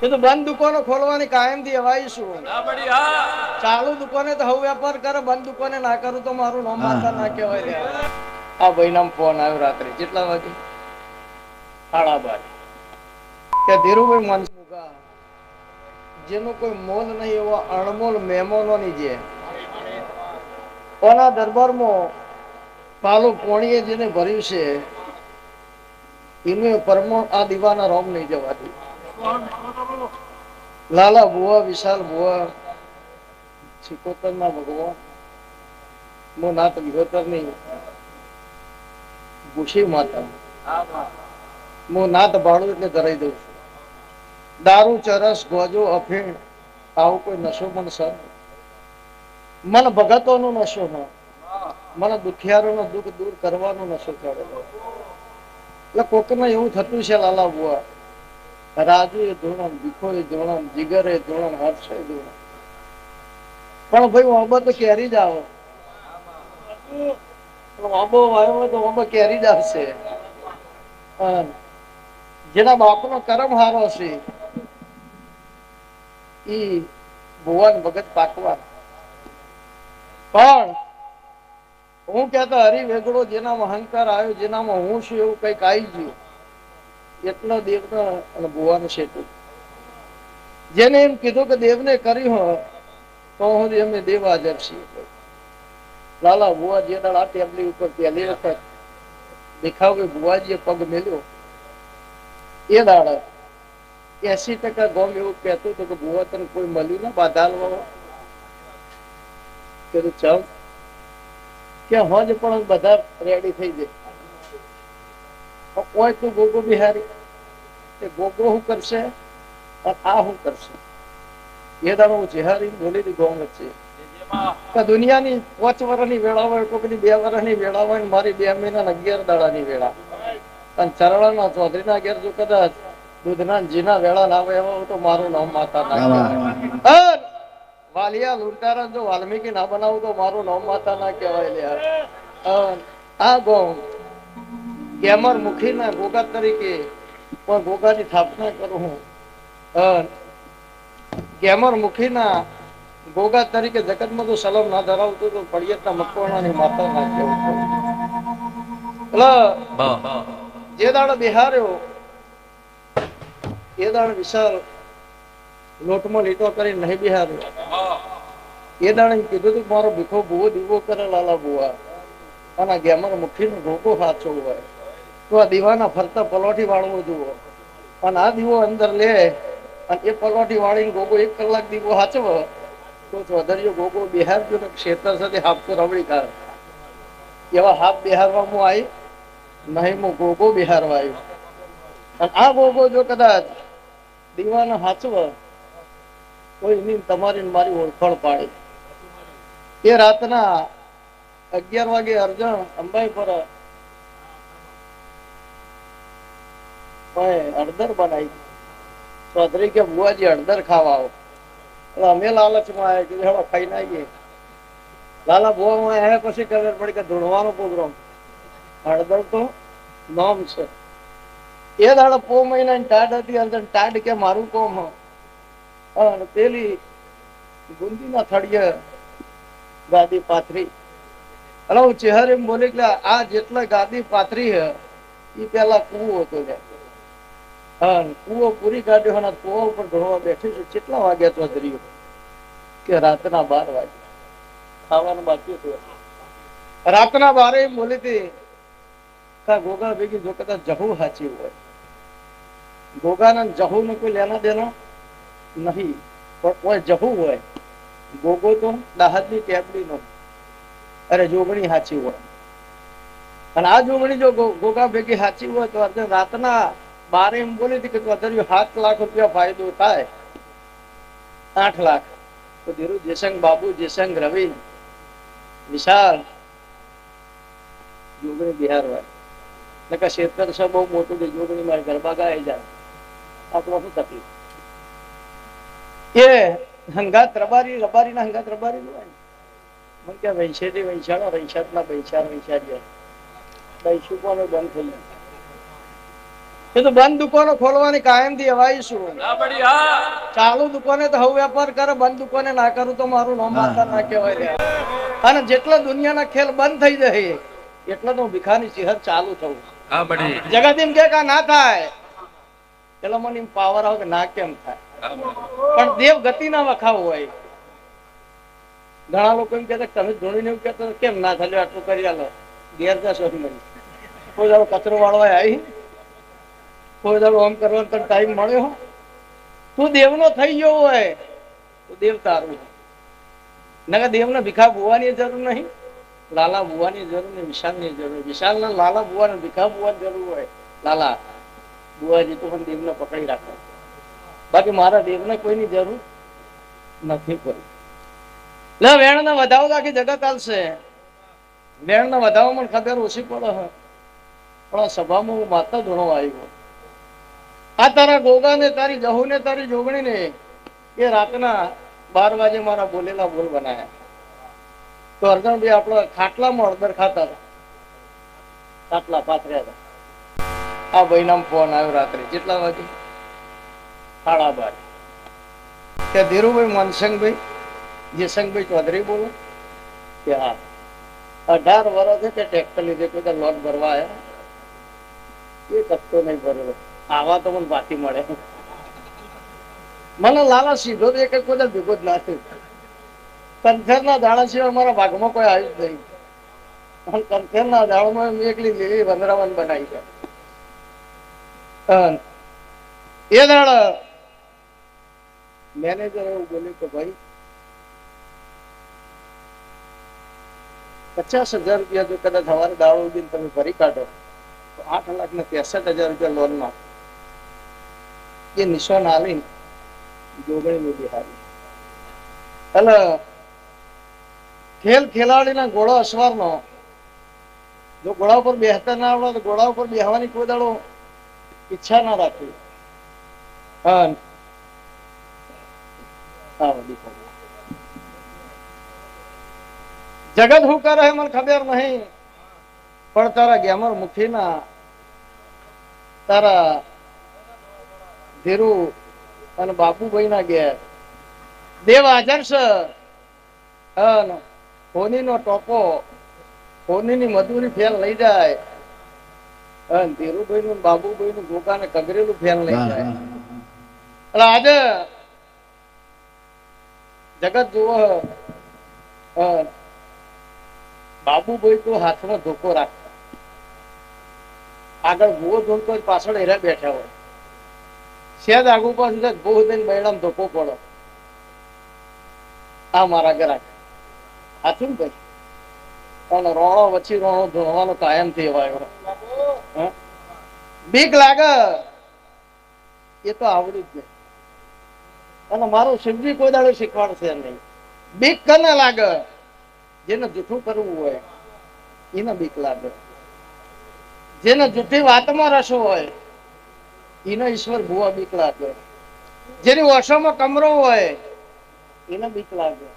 એ તો બંધ દુકાનો ખોલવાની કાયમ થી હવાય શું ચાલુ દુકાને તો હવે વેપાર કરે, બંધ દુકાને ના કરું તો મારું નામ માતા ના કહેવાય. આ ભાઈ નામ ફોન આવ્યો રાત્રે કેટલા વાગે 12:30 કે ધીરુભાઈ મનસુખા જેનું કોઈ મોલ નહીં એવા અણમોલ મહેમાનોની જે કોના દરબારમાં પાલું પોણીએ જેને ભર્યું છે એનું પરમો આ દીવાના રોમ નહીં જવાથી. લાલા બુઆ, વિશાલ બુઆ, સિકોતર ના ભગવાન મો નાથ વિહોતર ની ભૂષી માતા હું નાથ ભાડું એટલે ધરાઈ દઉં છું. દારૂ, ચરસ, ગોજો, અફીણ આવું કોઈ નશો મને સર મન ભગતો નો નશો ન મને દુખિયારો નો દુઃખ દૂર કરવાનો નશો ચડેલો. એટલે કોકમાં એવું થતું છે લાલા બુઆ, રાજુ એ ધોરણ, ભીખો એ ધોરણ, જીગર એ ધોરણ, હર્ષ એ ધોરણ, પણ ભાઈ ઓબો તો કેરી જ આવે. ઓબો આવ્યો તો ઓબો કેરી જ આવશે. જેના બાપનો કરમ હારો છે ઈ ભુવન ભગત પાકવા. પણ હું કહેતો હરિવેગડો જેનામાં અહંકાર આવ્યો, જેનામાં હું છું એવું કઈક આવી ગયું, એટલો દેવનો અને ભુવાનું સેતુ. જેને એમ કીધું કે દેવને કર્યું હોય તો હું અમે દેવ હાજર છીએ. લાલા બુઆ જે દાળ આ ટેબલી ઉપર પહેલી વખત દેખાવ કે બુઆજીએ પગ મેલ્યો એ દાડે 80% ગોમ એવું કહેતું હતું કે બુઆ તને કોઈ મળ્યું ને બાધાલવા કે ચમ કે હજ પણ બધા રેડી થઈ જાય. કોઈ તું ગોગો બિહારી એ ગોગો શું કરશે અને આ શું કરશે એ દાડો હું જેહારી બોલી હતી ગોમ વચ્ચે કે દુનિયાની 5 વર્ષની વેળા હોય, કોઈની 2 વર્ષની વેળા હોય, મારી 2 મહિના 11 દાડાની વેળા અને ચરણાના ચૌધરીના ઘેર જો કદાચ દૂધના જીના વેળા ના આવે એવો તો મારું નામ માતા ના કહેવાય. વાલિયા લુંટારા જો વાલ્મીકી ના બનાવું તો મારું નામ માતા ના કહેવાય. લે આ ગોમ કેમર મુખી ના ગોગા તરીકે કોઈ ગોગાની સ્થાપના કરું હું. કેમર મુખી ના ગોગા તરીકે જગતમાં તો સલમ ના ધરાવતું તો પડિયતના મકવાણાની માતા ના કહેવું. જે દાડો બિહાર્યો એ દાડો વિશાળ લોટમાં લીટો કરી નહીં બિહાર્યો. એ દાડે કીધું તું મારો ભીખો બુવો દીવો કરે લાલા બુઆ અને ગેમર મુઠ્ઠીનો ગોગો સાચો હોય તો આ દીવાના ફરતા પલોઠી વાળવો જુઓ અને આ દીવો અંદર લે અને એ પલોઠી વાળીને ગોગો 1 કલાક દીવો સાચવો તો ચૌધરીઓ ગોગો બિહારજો ને ક્ષેત્ર સાથે હાફ તો રવડી કાઢ. એવા હાફ બિહારવામાં આવી નહીં, હું ગોગો બિહારવા આવ્યો. અને આ ગોગો જો કદાચ દીવાનો સાચવ તો એની તમારી મારી ઓળખાણ પાડી. એ રાતના 11 વાગે અર્જણ અંબાઈ પર હળદર બનાવી. ચૌધરી કે બુઆજી હળદર ખાવા આવો. અમે લાલચમાં આવ્યા કે હેડો ખાઈને આવીએ. લાલા બુઆમાં આવ્યા પછી ખબર પડી કે ધૂણવાનો પ્રોગ્રામ. હળદર તો નામ છે. એ દાડો 4 મહિનાની ટાઢ હતી. અંદર ટાઢ કે મારું કોમ અને પેલી ગુંદીના થળીએ ગાદી પાથરી. અને હું ચહેરે એમ બોલી કે આ જેટલા ગાદી પાથરી હે એ પેલા કુવો હતો. કુવો પૂરી કાઢ્યો અને કુવા ઉપર ધોળવા બેઠી છું. કેટલા વાગ્યા તો ધર્યું કે રાતના 12 વાગે ખાવાનું બાકી હતું. રાતના 12 એમ બોલી હતી ગોગા ભેગી જો કદાચ જહુ સાચી હોય, ગોગાના જહુ ને કોઈ લેના દેના નહીં, પણ કોઈ જહુ હોય ગોગો તો દાહદની ટેબલી નો અરે જોગણી સાચી હોય અને આ જોગણી જો ગોગા ભેગી સાચી હોય તો રાતના 12 એમ બોલી હતી કે તો 7 લાખ રૂપિયા ફાયદો થાય. 8 લાખ તો ધીરુ જેસંગ બાબુ જેસંગ રવિ વિશાળ જોગણી બિહાર હોય ને કે શેતર છે બહુ મોટું કે જોગણી મારી ગરબા ગાઈ જાય આપણો શું તકલીફ. એ હંગાત રબારી ના હંગાત રબારી હોય મને કે વૈશાળી વૈશાળો વૈશાખના વૈશાળ વૈશાળ્ય દઈશું કોનો બંધ થઈ એ તો બંધ દુકાનો ખોલવાની કાયમથી હવાઈ શું ચાલુ દુકાને તો હવે વેપાર કરે, બંધ દુકાને ના કરું તો મારું નામ માતા ના કહેવાય. અને જેટલા દુનિયાના ખેલ બંધ થઈ જાય એટલા તો ભિખારી ચિહર ચાલુ થવું. જગત એમ કે ના થાય પેલો મને પાવર આવે કે ના કેમ થાય, પણ દેવ ગતિ ના વખાવ હોય. ઘણા લોકો એમ કહેતા તમે ધોણીને એવું કહેતા કેમ ના થાય આટલું કરી આલો ઘેર જશો નહીં. કોઈ દાડો કચરો વાળવા આવી, કોઈ દાડો આમ કરવાનો તને ટાઈમ મળ્યો? તું દેવનો થઈ ગયો હોય તો દેવ તારું. નકર દેવને ભીખા બોવાની જરૂર નહીં, લાલા બોવાની જરૂર નહીં, વિશાલની જરૂર. વિશાલના લાલા બોવાને ભીખા બોવાની જરૂર હોય. લાલા બુઆજી તો પણ દેવને પકડી રાખે, બાકી મારા દેવને કોઈની જરૂર નથી. કોઈ લે વેણને વધાવો તો આખી જગત ચાલશે. વેણને વધાવો મને ખબર ઓછી પડે છે, પણ આ સભામાં હું માતા ધૂણો આવ્યો. આ તારા ગોગા ને તારી જહુ ને તારી જોગણી ને એ રાતના 12 વાગે મારા બોલેલા બોલ બનાયા. તો અર્જણભાઈ આપણા ખાટલામાં હળદર ખાતા હતા, ખાટલા પાથર્યા હતા. આ ભાઈનામ ફોન આવ્યો રાત્રે કેટલા વાગે? 12:30. કે ધીરુભાઈ મનસંગભાઈ જયસંગભાઈ ચૌધરી બોલો? કે હા. 18 વર્ષ છે ટ્રેક્ટર લીધે કોઈ લોન ભરવા આવ્યા, એ કપતો નહીં ભરેલો. આવા તો મને બાકી મળે. મને લાલા સીધો તો એક કોઈ ભેગો જ ના થયો. કંથેરના દાણા સિવાય મારા ભાગમાં કોઈ આવ્યું જ નહીં. કંથેરના દાણામાં એકલી લીલી વંદરાવન બનાવી છે. એ દાડા મેનેજર એવું બોલ્યું કે ભાઈ 50,000 રૂપિયા જો કદાચ સવારે દાડો ઉડીને તમે ભરી કાઢો તો 8,63,000 રૂપિયા લોન માં એ નિશાન આલી જોગણી બિહારી. એટલે ખેલ ખેલાડીના ઘોડો અસવારનો જો ઘોડા ઉપર બેહતા ના આવડે તો ઘોડા ઉપર બેહવાની કોઈ દાડો ઈચ્છા ના રાખવી. જગત શું કરે મને ખબર નહીં, પણ તારા ગેમર મુખીના તારા ધીરુ અને બાપુભાઈ ના ઘેર દેવ હાજર છે. હોની નો ટોપો હોની ની મજૂરી ફેલ લઈ જાય, ધીરુભાઈ નું બાબુભાઈ નું ગોકાને કગરેલું ફેલ લઈ જાય. એટલે આજે જગત જુઓ બાબુભાઈ તો હાથમાં ધોકો રાખતા, આગળ ભૂવો ધોલતો પાછળ એરા બેઠા હોય. શેદ આગુ પાછું ભૂ દઈને બૈડામાં ધોકો પડો. આ મારા ઘર હાથું ભાઈ અને રોણો વચ્ચે રોણો ધોવાનો કાયમ થી એવાયો. બીક લાગે એ તો આવડી જ જાય. અને મારું શિવજી કોઈ દાડો શીખવાડશે નહીં. બીક કને લાગે? જેને જૂઠું કરવું હોય એને બીક લાગે. જેને જૂઠી વાતમાં રસો હોય એને ઈશ્વર ભુવા બીક લાગે. જેની વર્ષોમાં કમરો હોય એને બીક લાગે.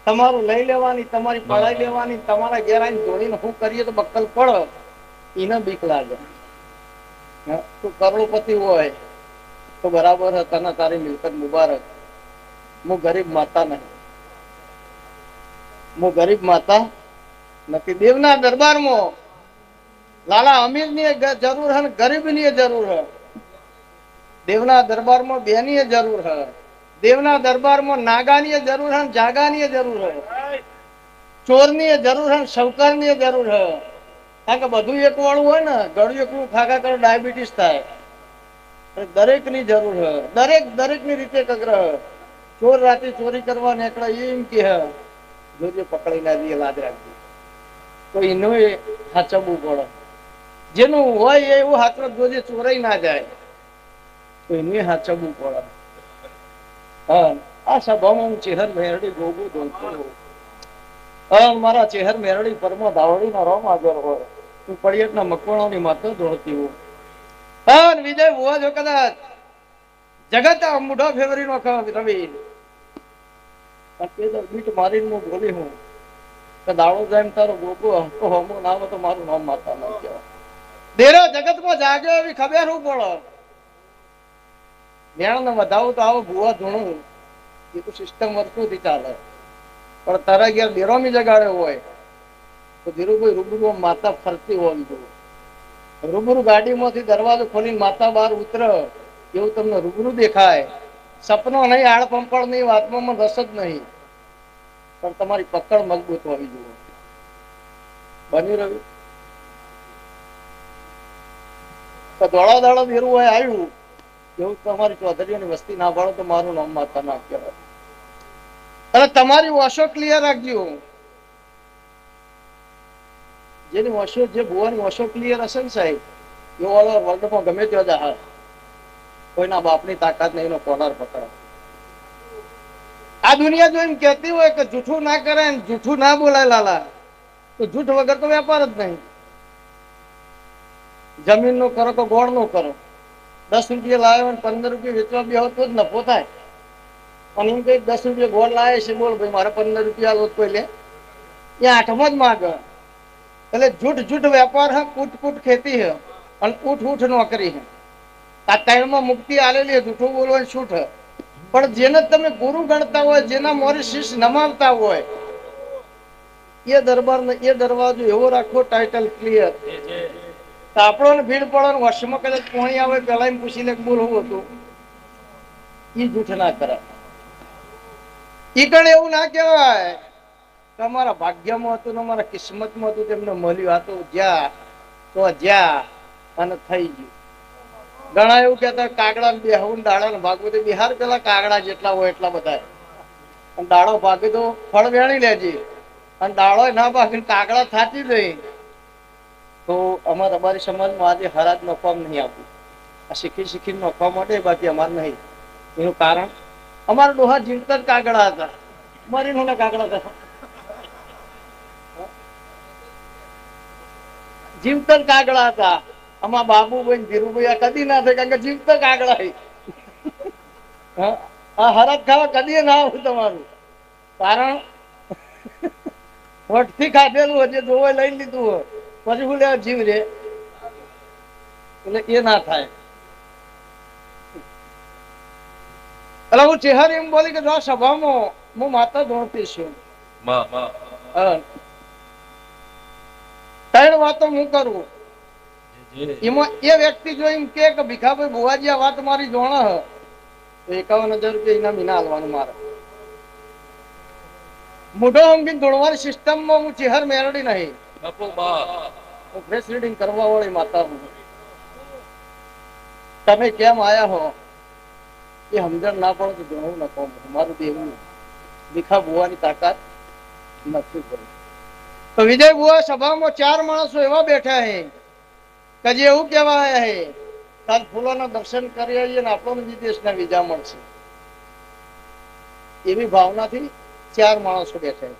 તમારું લઈ લેવાની, તમારી પડાઈ લેવાની, તમારા ઘેરાઈને જોડીને શું કરીએ તો બક્કલ પડો એને બીક લાગે. તું કરોડપતિ હોય તો બરાબર તને તારી મિલકત મુબારક. હું ગરીબ માતા નહીં, હું ગરીબ માતા નથી. દેવના દરબારમાં લાલા અમીર ની જરૂર હે, ગરીબ ની જરૂર હે. દેવના દરબારમાં બેની જરૂર હે, દેવના દરબારમાં નાગાની જરૂર હે, જાગાની જરૂર હે, ચોરની જરૂર હે, શૌકરની જરૂર હે. કારણ કે બધું એક વાળું હોય ને, ગળું એકલું ખાખા કરો ડાયાબિટીસ થાય. દરેક ની જરૂર હે, દરેક ની રીતે કગ્ર. ચોર રાતે ચોરી કરવા નીકળે એમ કે જોજે પકડી ના દઈએ લાદ રાખજે, તો એનું હાચવવું પડે. જેનું હોય એવું હાથ જોજે ચોરાઈ ના જાય, તો એનું હાચવવું પડે. આ સભામાં હું ચેહર મેરડી ગોગું દોલતો મારા ચેહર મેરડી પરમા દાવડી ના રોમ હાજર હોય, તું પડિયટ ના મકવાણો ની માથે દોડતી હોય. વિજય હોવા જો કદાચ જગત મોઢો ફેવરી નો રવિ બીટ મારીને હું બોલી હું દાડો જાય તારો ગોગો હમકો હમો ના આવે તો મારું નામ માતા ના કહેવાય. દેરો જગતમાં જાગ્યો એવી ખબર હું પડો જ્ઞાન ને વધાવું તો આવો ભૂવા ધૂણું એ તો સિસ્ટમ વર્ષોથી ચાલે પણ તારા ઘેર દેરોમી જગાડ્યો હોય તો ધીરુભાઈ રૂબરૂ માતા ફરતી હોવી જોઈએ રૂબરૂ ગાડીમાંથી દરવાજો ખોલીને માતા બહાર ઉતર એવું તમને રૂબરૂ દેખાય સપનો નહીં આળ પંપળ નહીં વાતમાં રસ જ નહીં પણ તમારી પકડ મજબૂત હોવી જોઈએ બની રહ્યું તો દોડા દાડા દેરું હોય આવ્યું એવું તમારી ચૌધરીઓની વસ્તી ના પાડો તો મારું નામ માતા ના કહેવાય અને તમારી વોશો ક્લિયર રાખજો જેની વોશો જે ભુવાની વોશો ક્લિયર હશે ને સાહેબ એ ઓલ ઓવર વર્લ્ડમાં ગમે ત્યાં જાય કોઈના બાપની તાકાત નહીં એનો કોલર પકડે આ દુનિયા જો એમ કહેતી હોય કે જૂઠું ના કરે ને જૂઠું ના બોલાય લાલા તો જૂઠ વગર તો વેપાર જ નહીં જમીન નો કરો તો ગોળ નો કરો 10 રૂપિયા લાવ્યો 15 રૂપિયા વેચવા બે તો જ નફો થાય અને એમ કઈ 10 રૂપિયા ગોળ લાવે છે બોલ ભાઈ મારે 15 રૂપિયા લો તો લે એ આઠમાં જ માગે એટલે જૂઠ જૂઠ વેપાર હે કૂટ કૂટ ખેતી હે અને ઉઠ ઉઠ નોકરી હે આ ત્રણમાં મુક્તિ આલેલી હે જૂઠું બોલવાનું છૂટ હે પણ જેને તમે ગુરુ ગણતા હોય જેના મોરી શીશ નમાવતા હોય એ દરબાર ને એ દરવાજો એવો રાખો ટાઇટલ ક્લિયર તો આપણો ભીડ પડે વર્ષમાં કદાચ પોણી આવે પેલા એમ પૂછી લે બોલ હું હતું એ જૂઠ ના કરે ઈ કણ એવું ના કહેવાય કે અમારા ભાગ્યમાં હતું ને અમારા કિસ્મતમાં હતું તેમને મળ્યું આ તો જ્યાં તો જ્યાં અને થઈ ગયું ઘણા એવું કહેતા કાગડા બેહવું દાડા ને ભાગવું તો બિહાર પેલા કાગડા જેટલા હોય એટલા બધા અને દાડો ભાગે તો ફળ વેણી લેજે અને દાડો ના ભાગે કાગડા થાતી જઈ તો અમારી સમાજમાં આજે હરાજ નોખવા નહીં આપવું આ શીખી નોખવા માટે બાકી અમારે નહીં એનું કારણ અમારા ડોહા જીવતા જ કાગડા હતા મરીને કાગડા હતા જીવતા જ કાગડા હતા આમાં બાબુભાઈ ધીરુભાઈ આ કદી ના થાય કારણ કે જીવતા કાગડા આ હરાજ ખાવા કદી ના આવું તમારું કારણ વટથી ખાધેલું હજે જોવે લઈ લીધું હોય પછી હું લેવા જીવ રે એટલે એ ના થાય એટલે હું ચેહર એમ બોલી કે જો સભામાં હું માતા ધોણતી છું ત્રણ વાતો હું કરું એમાં એ વ્યક્તિ જો એમ કે ભીખાભાઈ બુવાજી આ વાત મારી જોણ તો 51,000 રૂપિયા ઇનામ ઇના હાલવાનું મારે મોઢો અંગીન ધોળવાની સિસ્ટમમાં હું ચેહર મેળડી નહીં ફ્રેશ રીડિંગ કરવા વાળી માતા હું તમે કેમ આયા હો એ સમજણ ના પડે તો ઘણું ન કહું મારું દેવું ભીખા બુવાની તાકાત નથી કરી તો વિજય બુવા સભામાં 4 માણસો એવા બેઠા હે કે જે એવું કહેવાય હે કાલ ફૂલોના દર્શન કરી આવીએ ને આપણો વિદેશના વિઝા મળશે એવી ભાવનાથી 4 માણસો બેઠા